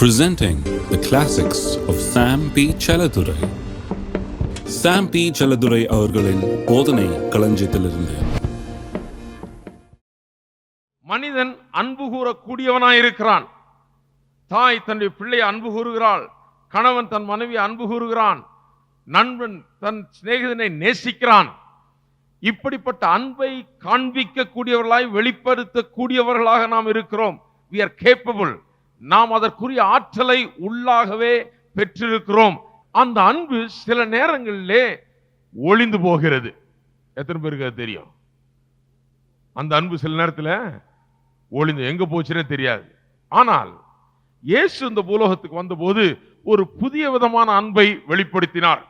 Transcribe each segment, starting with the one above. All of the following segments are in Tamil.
Presenting the classics of Sam P. Chaladurai. Sam P. Chaladurai அவர்களின் போதனை களஞ்சியத்திலிருந்து. மனிதன் அன்பு கூறக்கூடியவனாயிருக்கிறான். தாய் தன்னுடைய பிள்ளையை அன்பு கூறுகிறாள், கணவன் தன் மனைவி அன்பு கூறுகிறான், நண்பன் தன் சிநேகிதனை நேசிக்கிறான். இப்படிப்பட்ட அன்பை காண்பிக்கக்கூடியவர்களாய் வெளிப்படுத்தக்கூடியவர்களாக நாம் இருக்கிறோம். we are capable. நாம் அதற்குரிய ஆற்றலை உள்ளாகவே பெற்றிருக்கிறோம். அந்த அன்பு சில நேரங்களிலே ஒளிந்து போகிறது. எத்தனை பேருக்கு அது தெரியும்? அந்த அன்பு சில நேரத்தில் ஒளிந்து எங்க போச்சுனே தெரியாது. ஆனால் இயேசு இந்த பூலோகத்துக்கு வந்தபோது ஒரு புதிய விதமான அன்பை வெளிப்படுத்தினார்.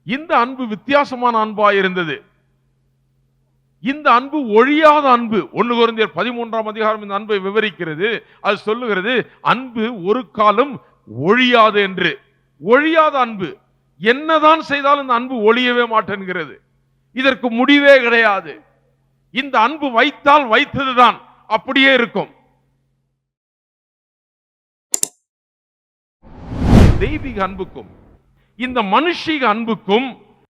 இந்த அன்பு வித்தியாசமான அன்பாய் இருந்தது. இந்த அன்பு ஒழியாத அன்பு. 1 கொரிந்தியர் 13ஆம் அதிகாரம் இந்த அன்பை விவரிக்கிறது. அது சொல்லுகிறது, அன்பு ஒரு காலம் ஒழியாது என்று. ஒழியாத அன்பு. என்னதான் செய்தாலும் இந்த அன்பு ஒழியவே மாட்டேன்கிறது. இதற்கு முடிவே கிடையாது. இந்த அன்பு வைத்தால் வைத்ததுதான், அப்படியே இருக்கும். தெய்வீக அன்புக்கும் இந்த மனுஷீக அன்புக்கும்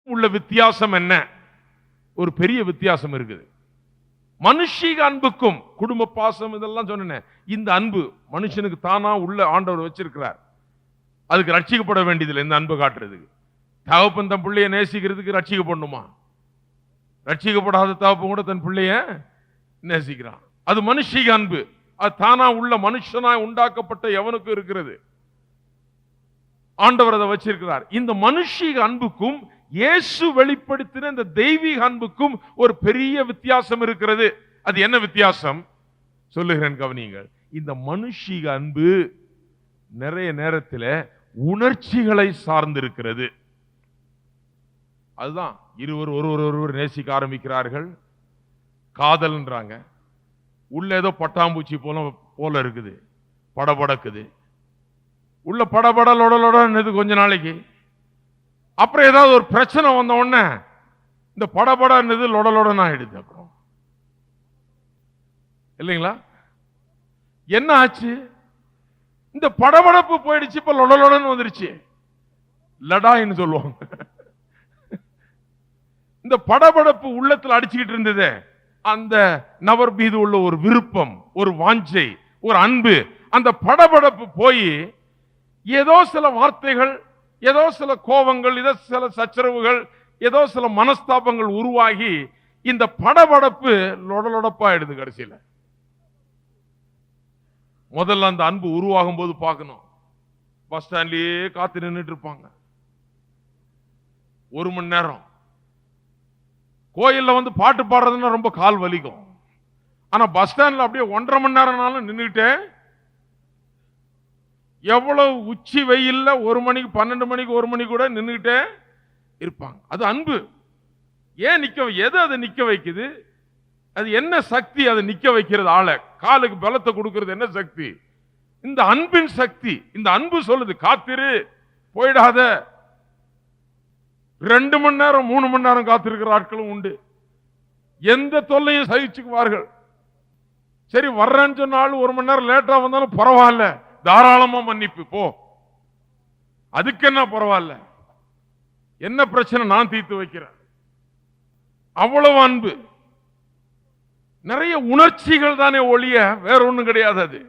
உள்ள வித்தியாசம் என்ன? ஒரு பெரிய வித்தியாசம் இருக்குது. மனுஷீக அன்புக்கும், குடும்ப பாசம் இதெல்லாம் சொன்னேன், இந்த அன்பு மனுஷனுக்கு தானா உள்ள ஆண்டவர் வச்சிருக்கிறார். அதுக்கு ரட்சிக்கப்பட வேண்டியதில்லை. இந்த அன்பு காட்டுறதுக்கு தகப்பன் தன் பிள்ளைய நேசிக்கிறதுக்கு ரட்சிக்கப்படணுமா? ரட்சிக்கப்படாத தகப்பன் கூட தன் பிள்ளைய நேசிக்கிறான். அது மனுஷீக அன்பு. அது தானா உள்ள மனுஷனாய் உண்டாக்கப்பட்ட எவனுக்கும் இருக்கிறது. ஆண்டவர் அதை வச்சிருக்கிறார். இந்த மனுஷீக அன்புக்கும் இயேசு வெளிப்படுத்தின இந்த தெய்வீக அன்புக்கும் ஒரு பெரிய வித்தியாசம் இருக்கிறது. அது என்ன வித்தியாசம் சொல்லுகிறேன், கவனியுங்கள். இந்த மனுஷீக அன்பு நிறைய நேரத்தில் உணர்ச்சிகளை சார்ந்திருக்கிறது. அதுதான் இருவர் ஒருவர் நேசிக்க ஆரம்பிக்கிறார்கள், காதல்ன்றாங்க. உள்ள ஏதோ பட்டாம்பூச்சி போல இருக்குது, படபடக்குது. உள்ள படபடலோட கொஞ்ச நாளைக்கு அப்புறம் ஏதாவது ஒரு பிரச்சனை வந்த உடனே இந்த படபடன்னு லொடலோடன் ஆயிடுது. அப்புறம் இல்லைங்களா? என்ன ஆச்சு? இந்த படபடப்பு போயிடுச்சு, இப்ப லொடலோடன் வந்துருச்சு. லடாயின்னு சொல்லுவாங்க. இந்த படபடப்பு உள்ளத்தில் அடிச்சுக்கிட்டு இருந்தது. அந்த நபர் மீது உள்ள ஒரு விருப்பம், ஒரு வாஞ்சை, ஒரு அன்பு, அந்த படபடப்பு போய் ஏதோ சில வார்த்தைகள், ஏதோ சில கோபங்கள், ஏதோ சில சச்சரவுகள், ஏதோ சில மனஸ்தாபங்கள் உருவாகி இந்த படபடப்பு லொடலொடப்பாயிடுது. கடைசியில் முதல்ல அந்த அன்பு உருவாகும் போது பார்க்கணும், பஸ் ஸ்டாண்ட்லயே காத்து நின்றுட்டு இருப்பாங்க 1 மணி நேரம். கோயில்ல வந்து பாட்டு பாடுறதுன்னா ரொம்ப கால் வலிக்கும். ஆனா பஸ் ஸ்டாண்ட்ல அப்படியே 1.5 மணி நேரம்னாலும் நின்றுட்டு, எவ்வளவு உச்சி வெயில்ல 1 மணிக்கு 12 மணிக்கு 1 மணி கூட நின்றுட்டே இருப்பாங்க. அது அன்பு. ஏன் எது அதை நிக்க வைக்குது? அது என்ன சக்தி அதை நிக்க வைக்கிறது? ஆளை காலுக்கு பலத்தை கொடுக்கிறது என்ன சக்தி? இந்த அன்பின் சக்தி. இந்த அன்பு சொல்லுது, காத்திரு, போயிடாத. 2 மணி நேரம் 3 மணி நேரம் காத்திருக்கிற ஆட்களும் உண்டு. எந்த தொல்லையும் சகிச்சுக்குவார்கள். சரி வர்றேன்னு சொன்னாலும் 1 மணி நேரம் லேட்டா வந்தாலும் பரவாயில்ல, தாராளமா மன்னிப்பு போ, அதுக்கு என்ன பரவாயில்ல, என்ன பிரச்சனை நான் தீர்த்து வைக்கிறேன். அவ்வளவு அன்பு. நிறைய உணர்ச்சிகள் தானே ஒழிய வேற ஒண்ணும் கிடையாது. அது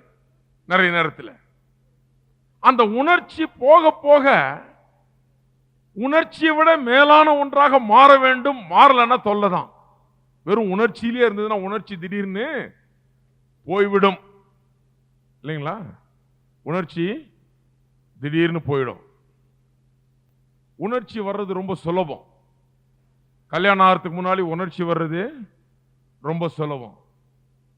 நிறைய நேரத்தில் அந்த உணர்ச்சி போக போக உணர்ச்சியை விட மேலான ஒன்றாக மாற வேண்டும். மாறலன்னா தொல்லைதான். வெறும் உணர்ச்சியிலே இருந்ததுன்னா உணர்ச்சி திடீர்னு போய்விடும், இல்லைங்களா? உணர்ச்சி திடீர்னு போயிடும். உணர்ச்சி வர்றது ரொம்ப சுலபம். கல்யாணம் ஆகிறதுக்கு முன்னாடி உணர்ச்சி வர்றது ரொம்ப சுலபம்.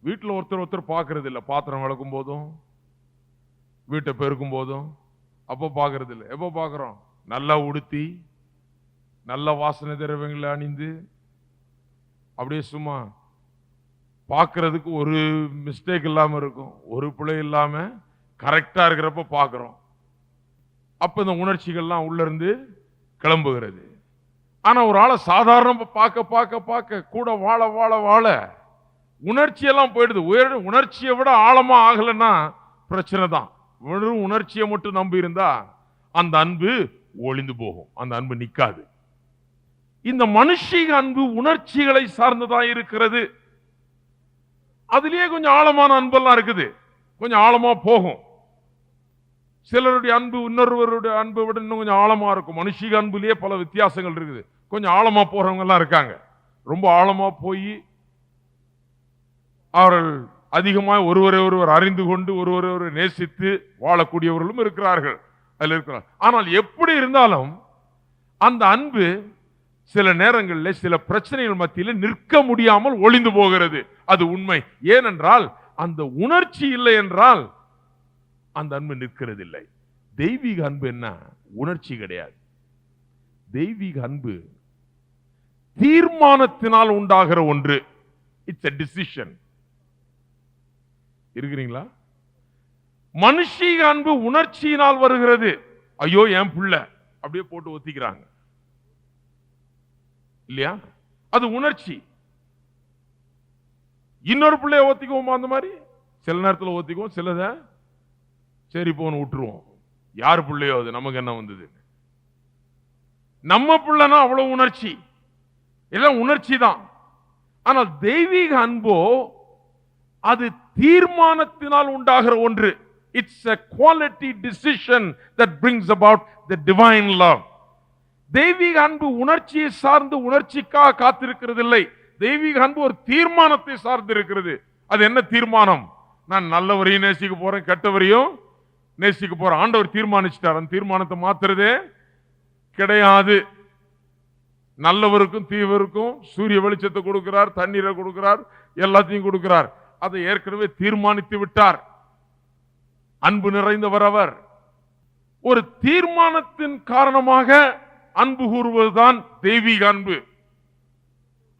வீட்டில் ஒருத்தர் பார்க்கறது இல்லை. பாத்திரம் விளக்கும் போதும், வீட்டை பெருக்கும் போதும் அப்போ பார்க்கறது இல்லை. எப்போ பார்க்குறோம்? நல்லா உடுத்தி, நல்ல வாசனை திரவியங்களை அணிந்து, அப்படியே சும்மா பார்க்கறதுக்கு ஒரு மிஸ்டேக் இல்லாமல் இருக்கும், ஒரு பிழை இல்லாமல் கரெக்டா இருக்கிறப்ப பார்க்கிறோம். அப்ப இந்த உணர்ச்சிகள்லாம் உள்ள இருந்து கிளம்புகிறது. ஆனா ஒரு ஆளை சாதாரண பார்க்க பார்க்க பார்க்க கூட வாழ வாழ வாழ உணர்ச்சியெல்லாம் போயிடுது. உணர்ச்சியை விட ஆழமா ஆகலைன்னா பிரச்சனை தான். வெறும் உணர்ச்சியை மட்டும் நம்பி இருந்தா அந்த அன்பு ஒளிந்து போகும், அந்த அன்பு நிக்காது. இந்த மனுஷீக அன்பு உணர்ச்சிகளை சார்ந்ததா இருக்கிறது. அதுலயே கொஞ்சம் ஆழமான அன்பெல்லாம் இருக்குது, கொஞ்சம் ஆழமா போகும். சிலருடைய அன்பு இன்னொருவருடைய அன்பை விட இன்னும் கொஞ்சம் ஆழமா இருக்கும். மனுஷீக அன்புலயே பல வித்தியாசங்கள் இருக்குது. கொஞ்சம் ஆழமா போறவங்க எல்லாம் இருக்காங்க. ரொம்ப ஆழமா போய் அவர்கள் அதிகமாக ஒருவரை ஒருவர் அறிந்து கொண்டு ஒருவரை ஒருவர் நேசித்து வாழக்கூடியவர்களும் இருக்கிறார்கள். அதில் இருக்கிறார். ஆனால் எப்படி இருந்தாலும் அந்த அன்பு சில நேரங்களில் சில பிரச்சனைகள் மத்தியில் நிற்க முடியாமல் ஒளிந்து போகிறது. அது உண்மை. ஏனென்றால் அந்த உணர்ச்சி இல்லை என்றால் அந்த அன்பு நிற்கிறது இல்லை. தெய்வீக அன்பு என்ன? உணர்ச்சி கிடையாது. தெய்வீக அன்பு தீர்மானத்தினால் உண்டாகிற ஒன்று. It's a decision. இருக்கிறீங்களா? மனுஷீக அன்பு உணர்ச்சியினால் வருகிறது. ஐயோ என் பிள்ளை அப்படியே போட்டு ஒத்திக்கிறாங்க இல்லையா? அது உணர்ச்சி. இன்னொரு பிள்ளைய ஒத்திக்குவோமா? அந்த மாதிரி சில நேரத்தில் ஒத்திக்குவோம், சிலத சரி போன்னு விட்டுருவோம். யார் பிள்ளையோ அது, நமக்கு என்ன வந்தது? நம்ம பிள்ளைனா அவ்வளவு உணர்ச்சி, எல்லாம் உணர்ச்சி தான். ஆனால் தெய்வீக அன்போ அது தீர்மானத்தினால் உண்டாகிற ஒன்று. It's a quality decision that brings about the divine love. தெய்வீக அன்பு உணர்ச்சியை சார்ந்து உணர்ச்சிக்காக காத்திருக்கிறது இல்லை. தெய்வீக அன்பு ஒரு தீர்மானத்தை சார்ந்து இருக்கிறது. அது என்ன தீர்மானம்? நான் நல்லவரையும் நேசிக்க போறேன், கெட்டவரையும் நேசிக்க போறேன். ஆண்டவர் தீர்மானிச்சிட்டார். அந்த தீர்மானத்தை மாத்துறதே கிடையாது. நல்லவருக்கும் தீவருக்கும் சூரிய வெளிச்சத்தை கொடுக்கிறார், தண்ணீரை கொடுக்கிறார், எல்லாத்தையும் கொடுக்கிறார். அதை ஏற்கனவே தீர்மானித்து விட்டார். அன்பு நிறைந்தவர் அவர். ஒரு தீர்மானத்தின் காரணமாக அன்பு கூறுவதுதான் தெய்வீக அன்பு.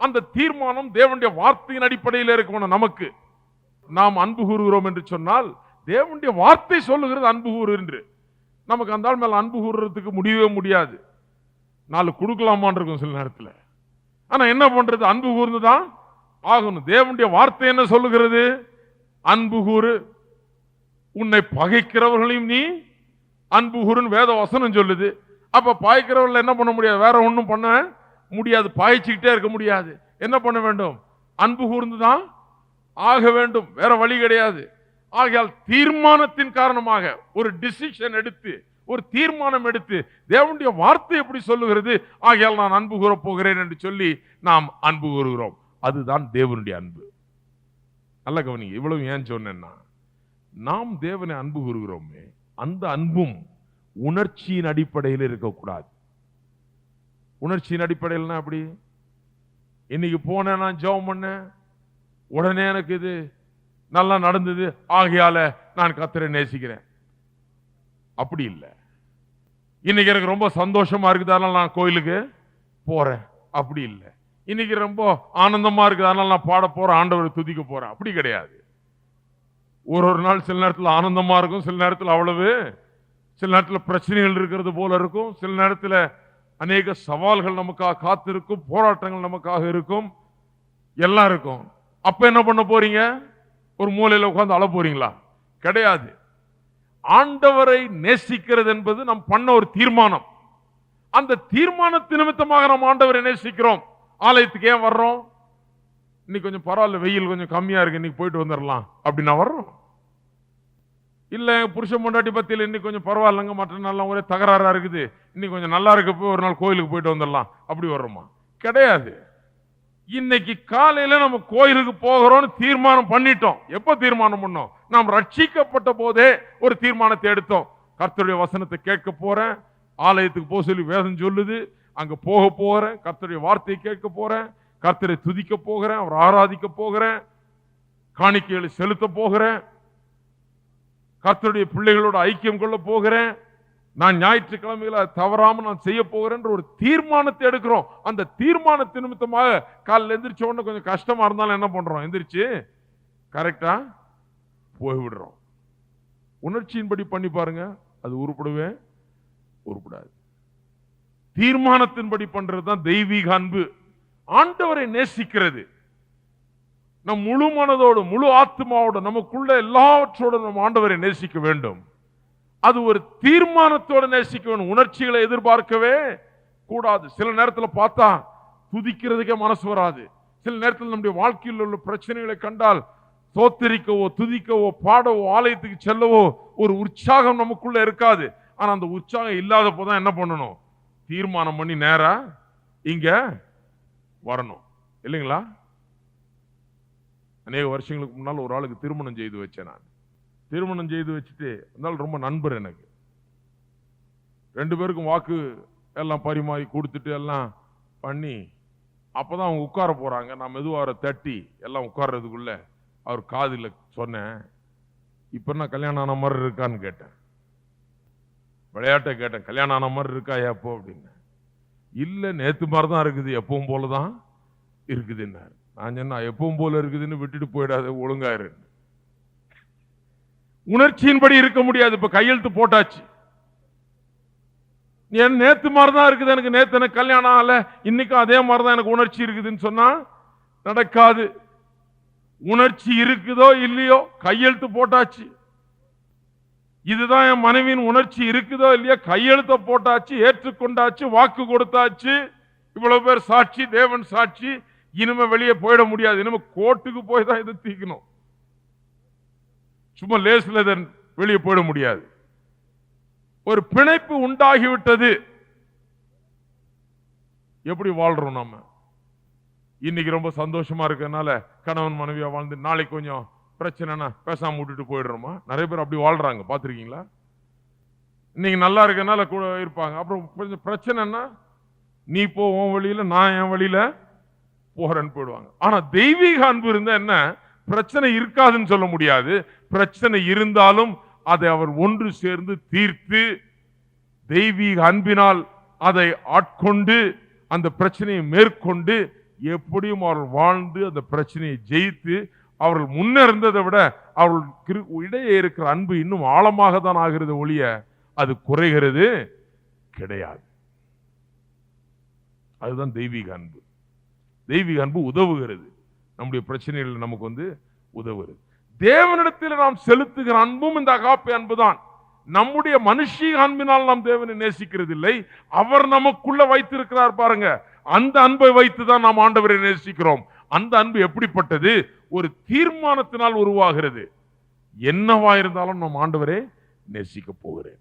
அந்த தீர்மானம் தேவனுடைய வார்த்தையின் அடிப்படையில் இருக்கணும். நமக்கு நாம் அன்பு கூறுகிறோம் என்று சொன்னால் தேவனுடைய வார்த்தை சொல்லுகிறது அன்பு கூறு என்று. நமக்கு அந்த ஆள் மேல அன்பு கூறுறதுக்கு முடியவே முடியாது. நாலு கொடுக்கலாமான் இருக்கும் சில நேரத்தில். ஆனா என்ன பண்றது? அன்பு கூர்ந்துதான் ஆகணும். தேவனுடைய வார்த்தை என்ன சொல்லுகிறது? அன்பு கூறு, உன்னை பகைக்கிறவர்களையும் நீ அன்பு கூறுன்னு வேத வசனம் சொல்லுது. அப்ப பாய்க்கிறவர்கள் என்ன பண்ண முடியாது? வேற ஒன்றும் பண்ண முடியாது. பாய்ச்சிக்கிட்டே இருக்க முடியாது. என்ன பண்ண வேண்டும்? அன்பு கூர்ந்துதான் ஆக வேண்டும். வேற வழி கிடையாது. ஆகையால் தீர்மானத்தின் காரணமாக ஒரு டிசிஷன் எடுத்து, ஒரு தீர்மானம் எடுத்து, தேவனுடைய வார்த்தை எப்படி சொல்லுகிறது, ஆகையால் நான் அன்பு கூற போகிறேன் என்று சொல்லி நாம் அன்பு கூறுகிறோம். அதுதான் தேவனுடைய அன்பு. நல்ல கவனிங்க. இவ்வளவு ஏன் சொன்னேன்னா, நாம் தேவனை அன்பு கூறுகிறோமே, அந்த அன்பும் உணர்ச்சியின் அடிப்படையில் இருக்கக்கூடாது. உணர்ச்சியின் அடிப்படையில் அப்படி இன்னைக்கு போனேன், நான் ஜெபம் பண்ணேன், உடனே எனக்கு இது நல்லா நடந்தது, ஆகையால நான் கர்த்தரை நேசிக்கிறேன். அப்படி இல்லை. இன்னைக்கு எனக்கு ரொம்ப சந்தோஷமா இருக்குது, அதனால நான் கோயிலுக்கு போறேன். அப்படி இல்லை. இன்னைக்கு ரொம்ப ஆனந்தமா இருக்குது, அதனால நான் பாட போறேன், ஆண்டவரை துதிக்க போறேன். அப்படி கிடையாது. ஒரு நாள் சில நேரத்தில் ஆனந்தமா இருக்கும், சில நேரத்தில் அவ்வளவு, சில நேரத்தில் பிரச்சனைகள் இருக்கிறது போல இருக்கும், சில நேரத்தில் அநேக சவால்கள் நமக்காக காத்திருக்கும், போராட்டங்கள் நமக்காக இருக்கும், எல்லாம் இருக்கும். அப்ப என்ன பண்ண போறீங்க? ஒரு மூலையில உட்கார்ந்து அழ போறீங்களா? கிடையாது. ஆண்டவரை நேசிக்கிறது என்பது நாம் பண்ண ஒரு தீர்மானம். அந்த தீர்மானத்தின் நிமித்தமாக நாம் ஆண்டவரை நேசிக்கிறோம். ஆலயத்துக்கு ஏன் வர்றோம்? இன்னைக்கு கொஞ்சம் பரவாயில்ல, வெயில் கொஞ்சம் கம்மியா இருக்கு, இன்னைக்கு போயிட்டு வந்துடலாம் அப்படின்னா வர்றோம். இல்ல புருஷன் பொண்டாட்டி பத்தியில் இன்னைக்கு கொஞ்சம் பரவாயில்லைங்க, மற்ற நாள்லாம் ஒரே தகராறா இருக்குது, இன்னைக்கு கொஞ்சம் நல்லா இருக்க போய் ஒரு நாள் கோயிலுக்கு போயிட்டு வந்துடலாம் அப்படி வர்றோமா? கிடையாது. இன்னைக்கு காலையில நம்ம கோயிலுக்கு போகிறோம்னு தீர்மானம் பண்ணிட்டோம். எப்ப தீர்மானம் பண்ணோம்? நாம் ரட்சிக்கப்பட்ட போதே ஒரு தீர்மானத்தை எடுத்தோம். கர்த்தருடைய வசனத்தை கேட்க போறேன், ஆலயத்துக்கு போக சொல்லி வேதம் சொல்லுது, அங்க போக போறேன், கர்த்தருடைய வார்த்தையை கேட்க போறேன், கர்த்தரை துதிக்க போகிறேன், அவர் ஆராதிக்க போகிறேன், காணிக்கைகளை செலுத்த போகிறேன், கர்த்தருடைய பிள்ளைகளோட ஐக்கியம் கொள்ள போகிறேன், நான் ஞாயிற்றுக்கிழமையில தவறாம நான் செய்ய போகிறேன் ஒரு தீர்மானத்தை எடுக்கிறோம். அந்த தீர்மானத்தின் நிமித்தமாக காலையில் எந்திரிச்ச உடனே கொஞ்சம் கஷ்டமா இருந்தாலும் என்ன பண்றோம்? எந்திரிச்சு கரெக்டா போய்விடுறோம். உணர்ச்சியின்படி பண்ணி பாருங்க, அது உருப்படவே உருப்படாது. தீர்மானத்தின்படி பண்றதுதான் தெய்வீக அன்பு. ஆண்டவரை நேசிக்கிறது நம் முழு மனதோடு முழு ஆத்மாவோடு நமக்குள்ள எல்லாவற்றோடு நம் ஆண்டவரை நேசிக்க வேண்டும். அது ஒரு தீர்மானத்தோட நேசிக்க வேணும். உணர்ச்சிகளை எதிர்பார்க்கவே கூடாது. சில நேரத்தில் பார்த்தா துதிக்கிறதுக்கே மனசு வராது. சில நேரத்தில் நம்முடைய வாழ்க்கையில் உள்ள பிரச்சனைகளை கண்டால் தோத்தரிக்கவோ துதிக்கவோ பாடவோ ஆலயத்துக்கு செல்லவோ ஒரு உற்சாகம் நமக்குள்ள இருக்காது. ஆனா அந்த உற்சாகம் இல்லாத போதான் என்ன பண்ணணும்? தீர்மானம் பண்ணி நேரா இங்க வரணும், இல்லைங்களா? அநேக வருஷங்களுக்கு முன்னால் ஒரு ஆளுக்கு திருமணம் செய்து வச்சேன். நான் திருமணம் செய்து வச்சுட்டு இருந்தாலும் ரொம்ப நண்பர் எனக்கு. 2 பேருக்கும் வாக்கு எல்லாம் பரிமாறி கொடுத்துட்டு எல்லாம் பண்ணி அப்பதான் அவங்க உட்கார போறாங்க. நான் மெதுவார தட்டி எல்லாம் உட்கார்றதுக்குள்ள அவர் காதில் சொன்னேன், இப்ப என்ன கல்யாணம் ஆன மாதிரி இருக்கான்னு கேட்டேன். விளையாட்டை கேட்டேன், கல்யாணம் ஆன மாதிரி இருக்கா எப்போ அப்படின்னு. இல்ல நேத்து மாதிரி தான் இருக்குது, எப்பவும் போலதான் இருக்குதுன்னாரு. நான் சொன்னா எப்பவும் போல இருக்குதுன்னு விட்டுட்டு போயிடாத, ஒழுங்காரு. உணர்ச்சியின்படி இருக்க முடியாது. இப்ப கையெழுத்து போட்டாச்சு, என் நேத்து மாதிரிதான் இருக்குது, எனக்கு நேத்து எனக்கு கல்யாணம் ஆகல, இன்னைக்கும் அதே மாதிரிதான் எனக்கு உணர்ச்சி இருக்குதுன்னு சொன்னா நடக்காது. உணர்ச்சி இருக்குதோ இல்லையோ கையெழுத்து போட்டாச்சு. இதுதான் என் மனைவியின் உணர்ச்சி இருக்குதோ இல்லையோ கையெழுத்த போட்டாச்சு, ஏற்றுக்கொண்டாச்சு, வாக்கு கொடுத்தாச்சு. இவ்வளவு பேர் சாட்சி, தேவன் சாட்சி. இனிமே வெளியே போயிட முடியாது. இனிமே கோர்ட்டுக்கு போய் தான் இதை தீக்கணும். சும்மா லேஸ்ல வெளியே போயிட முடியாது. ஒரு பிணைப்பு உண்டாகிவிட்டது. எப்படி வாழ்றோம் நம்ம? இன்னைக்கு ரொம்ப சந்தோஷமா இருக்கனால கணவன் மனைவியா வாழ்ந்து நாளைக்கு கொஞ்சம் பிரச்சனைனா பேசாம விட்டுட்டு போயிடுறோமா? நிறைய பேர் அப்படி வாழ்றாங்க, பாத்திருக்கீங்களா? இன்னைக்கு நல்லா இருக்கனால கூட இருப்பாங்க, அப்புறம் கொஞ்சம் பிரச்சனைனா நீ போ உன் வழியில, நான் என் வழியில போறேன்னு போயிடுவாங்க. ஆனா தெய்வீக அன்பு இருந்தா என்ன? பிரச்சனை இருக்காதுன்னு சொல்ல முடியாது. பிரச்சனை இருந்தாலும் அதை அவர் ஒன்று சேர்ந்து தீர்த்து தெய்வீக அன்பினால் அதை ஆட்கொண்டு அந்த பிரச்சனையை மேற்கொண்டு எப்படியும் அவர்கள் வாழ்ந்து அந்த பிரச்சனையை ஜெயித்து அவர்கள் முன்னிருந்ததை விட அவர்கள் இடையே இருக்கிற அன்பு இன்னும் ஆழமாக தான் ஆகிறது ஒழிய அது குறைகிறது கிடையாது. அதுதான் தெய்வீக அன்பு. தெய்வீக அன்பு உதவுகிறது, நம்முடைய பிரச்சனைகள் நமக்கு உதவுகிறது. தேவனிடத்தில் நாம் செலுத்துகிற அன்பும் இந்த அகாப்பே அன்புதான். நம்முடைய மனுஷீக அன்பினால் நாம் தேவனை நேசிக்கிறது இல்லை, அவர் நமக்குள்ள வைத்திருக்கிறார் பாருங்க, அந்த அன்பை வைத்துதான் நாம் ஆண்டவரை நேசிக்கிறோம். அந்த அன்பு எப்படிப்பட்டது? ஒரு தீர்மானத்தினால் உருவாகிறது. என்னவா இருந்தாலும் நாம் ஆண்டவரே நேசிக்க போகிறேன்,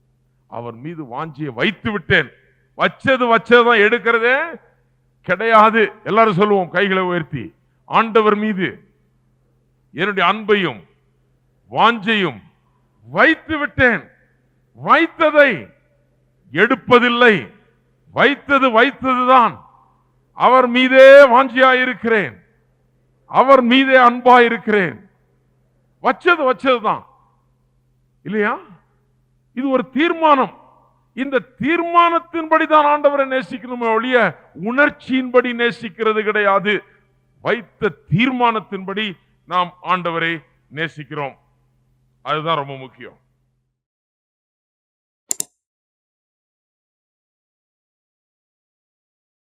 அவர் மீது வாஞ்சியை வைத்து விட்டேன். வச்சதுதான் எடுக்கிறதே கிடையாது. எல்லாரும் சொல்லுவோம் கைகளை உயர்த்தி, ஆண்டவர் மீது என்னுடைய அன்பையும் வாஞ்சையும் வைத்து விட்டேன். வைத்ததை எடுப்பதில்லை, வைத்ததுதான். அவர் மீதே வாஞ்சியாயிருக்கிறேன், அவர் மீதே அன்பாயிருக்கிறேன். வச்சதுதான் இல்லையா? இது ஒரு தீர்மானம். இந்த தீர்மானத்தின்படி தான் ஆண்டவரை நேசிக்கணுமே ஒழிய உணர்ச்சியின்படி நேசிக்கிறது கிடையாது. வைத்த தீர்மானத்தின்படி நாம் ஆண்டவரை நேசிக்கிறோம். அதுதான் ரொம்ப முக்கியம்.